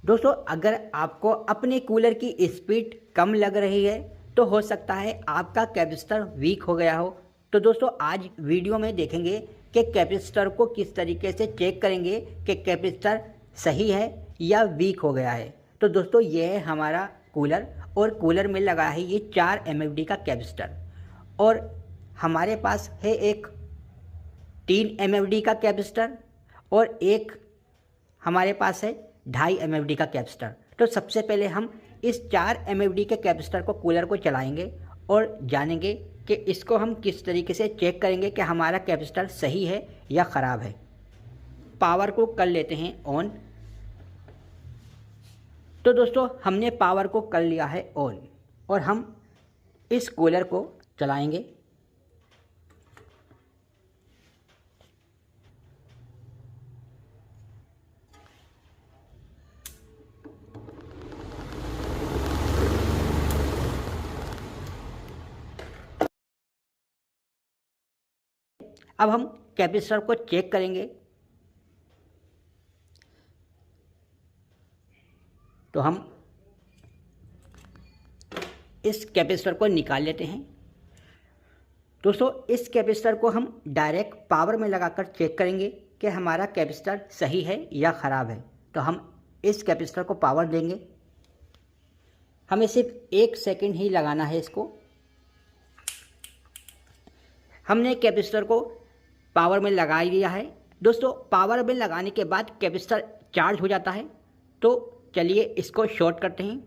दोस्तों अगर आपको अपने कूलर की स्पीड कम लग रही है तो हो सकता है आपका कैपेसिटर वीक हो गया हो। तो दोस्तों आज वीडियो में देखेंगे कि कैपेसिटर को किस तरीके से चेक करेंगे कि कैपेसिटर सही है या वीक हो गया है। तो दोस्तों ये है हमारा कूलर और कूलर में लगा है ये 4 MFD का कैपेसिटर और हमारे पास है एक 3 MFD का कैपेसिटर और एक हमारे पास है 2.5 MFD का कैपेसिटर। तो सबसे पहले हम इस 4 MFD के कैपेसिटर को कूलर को चलाएंगे और जानेंगे कि इसको हम किस तरीके से चेक करेंगे कि हमारा कैपेसिटर सही है या ख़राब है। पावर को कर लेते हैं ऑन। तो दोस्तों हमने पावर को कर लिया है ऑन और हम इस कूलर को चलाएंगे। अब हम कैपेसिटर को चेक करेंगे। तो हम इस कैपेसिटर को निकाल लेते हैं। दोस्तों इस कैपेसिटर को हम डायरेक्ट पावर में लगाकर चेक करेंगे कि हमारा कैपेसिटर सही है या ख़राब है। तो हम इस कैपेसिटर को पावर देंगे। हमें सिर्फ 1 सेकंड ही लगाना है इसको। हमने कैपेसिटर को पावर में लगा लिया है। दोस्तों पावर में लगाने के बाद कैपेसिटर चार्ज हो जाता है। तो चलिए इसको शॉर्ट करते हैं।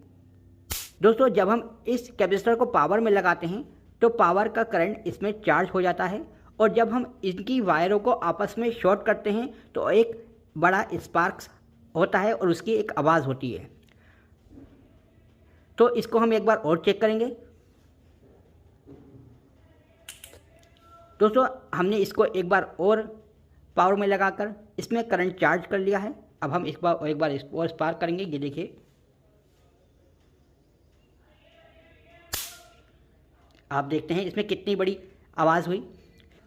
दोस्तों जब हम इस कैपेसिटर को पावर में लगाते हैं तो पावर का करंट इसमें चार्ज हो जाता है और जब हम इनकी वायरों को आपस में शॉर्ट करते हैं तो एक बड़ा स्पार्क्स होता है और उसकी एक आवाज़ होती है। तो इसको हम एक बार और चेक करेंगे। दोस्तों हमने इसको एक बार और पावर में लगाकर इसमें करंट चार्ज कर लिया है। अब हम एक बार इसको और स्पार्क करेंगे। ये देखिए आप देखते हैं इसमें कितनी बड़ी आवाज़ हुई।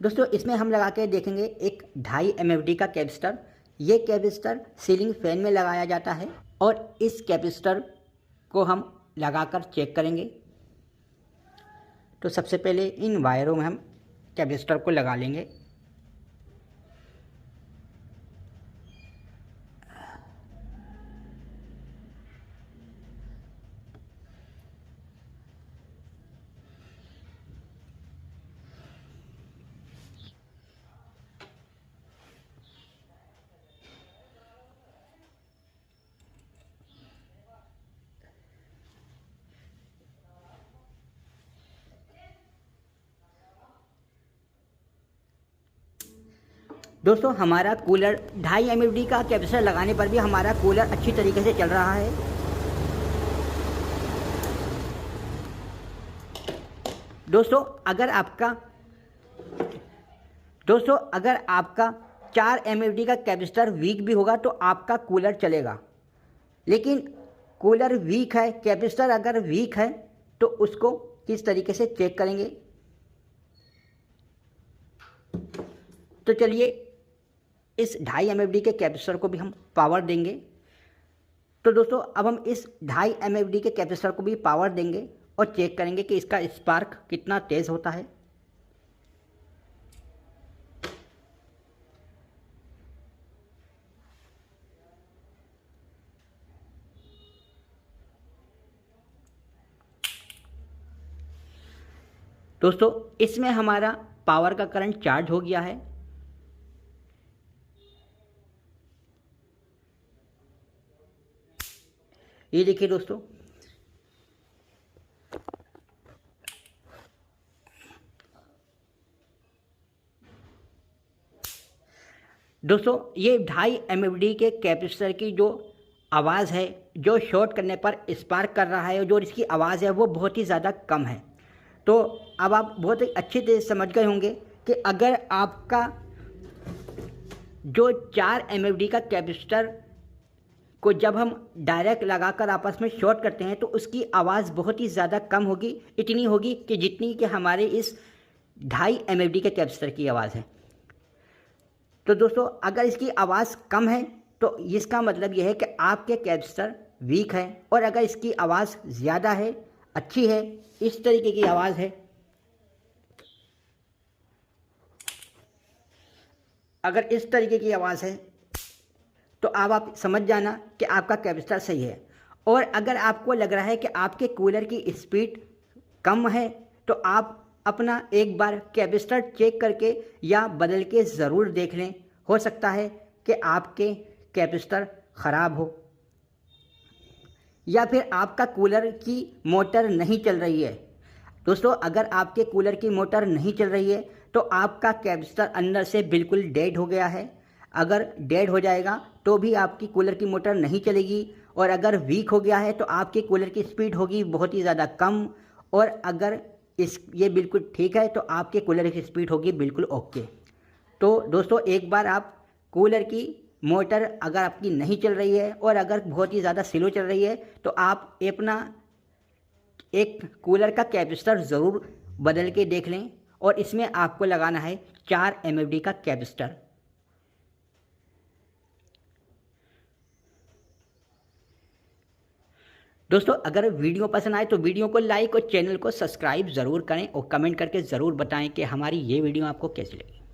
दोस्तों इसमें हम लगा के देखेंगे एक 2.5 MFD का कैपेसिटर। ये कैपेसिटर सीलिंग फैन में लगाया जाता है और इस कैपेसिटर को हम लगाकर चेक करेंगे। तो सबसे पहले इन वायरों में हम कैपेसिटर को लगा लेंगे। दोस्तों हमारा कूलर 2.5 MFD का कैपेसिटर लगाने पर भी हमारा कूलर अच्छी तरीके से चल रहा है। दोस्तों अगर आपका 4 MFD का कैपेसिटर वीक भी होगा तो आपका कूलर चलेगा। लेकिन कूलर वीक है, कैपेसिटर अगर वीक है तो उसको किस तरीके से चेक करेंगे। तो चलिए इस 2.5 MFD के कैपेसिटर को भी हम पावर देंगे। तो दोस्तों अब हम इस 2.5 MFD के कैपेसिटर को भी पावर देंगे और चेक करेंगे कि इसका स्पार्क कितना तेज़ होता है। दोस्तों इसमें हमारा पावर का करंट चार्ज हो गया है। ये देखिए दोस्तों ये 2.5 MFD के कैपेसिटर की जो आवाज़ है, जो शॉर्ट करने पर स्पार्क कर रहा है, जो इसकी आवाज़ है वो बहुत ही ज़्यादा कम है। तो अब आप बहुत ही अच्छी तरह से समझ गए होंगे कि अगर आपका जो 4 MFD का कैपेसिटर को जब हम डायरेक्ट लगाकर आपस में शॉर्ट करते हैं तो उसकी आवाज़ बहुत ही ज़्यादा कम होगी, इतनी होगी कि जितनी कि हमारे इस 2.5 MFD के कैपेसिटर की आवाज़ है। तो दोस्तों अगर इसकी आवाज़ कम है तो इसका मतलब यह है कि आपके कैपेसिटर वीक है, और अगर इसकी आवाज़ ज़्यादा है, अच्छी है, इस तरीके की आवाज़ है, अगर इस तरीके की आवाज़ है तो अब आप समझ जाना कि आपका कैपेसिटर सही है। और अगर आपको लग रहा है कि आपके कूलर की स्पीड कम है तो आप अपना एक बार कैपेसिटर चेक करके या बदल के ज़रूर देख लें। हो सकता है कि आपके कैपेसिटर ख़राब हो, या फिर आपका कूलर की मोटर नहीं चल रही है। दोस्तों, अगर आपके कूलर की मोटर नहीं चल रही है तो आपका कैपेसिटर अंदर से बिल्कुल डेड हो गया है। अगर डेड हो जाएगा तो भी आपकी कूलर की मोटर नहीं चलेगी, और अगर वीक हो गया है तो आपके कूलर की स्पीड होगी बहुत ही ज़्यादा कम, और अगर ये बिल्कुल ठीक है तो आपके कूलर की स्पीड होगी बिल्कुल ओके। तो दोस्तों, एक बार आप कूलर की मोटर अगर आपकी नहीं चल रही है और अगर बहुत ही ज़्यादा स्लो चल रही है तो आप अपना एक कूलर का कैपेसिटर ज़रूर बदल के देख लें, और इसमें आपको लगाना है 4 MFD का कैपेसिटर। दोस्तों, अगर वीडियो पसंद आए तो वीडियो को लाइक और चैनल को सब्सक्राइब ज़रूर करें, और कमेंट करके ज़रूर बताएं कि हमारी ये वीडियो आपको कैसी लगी।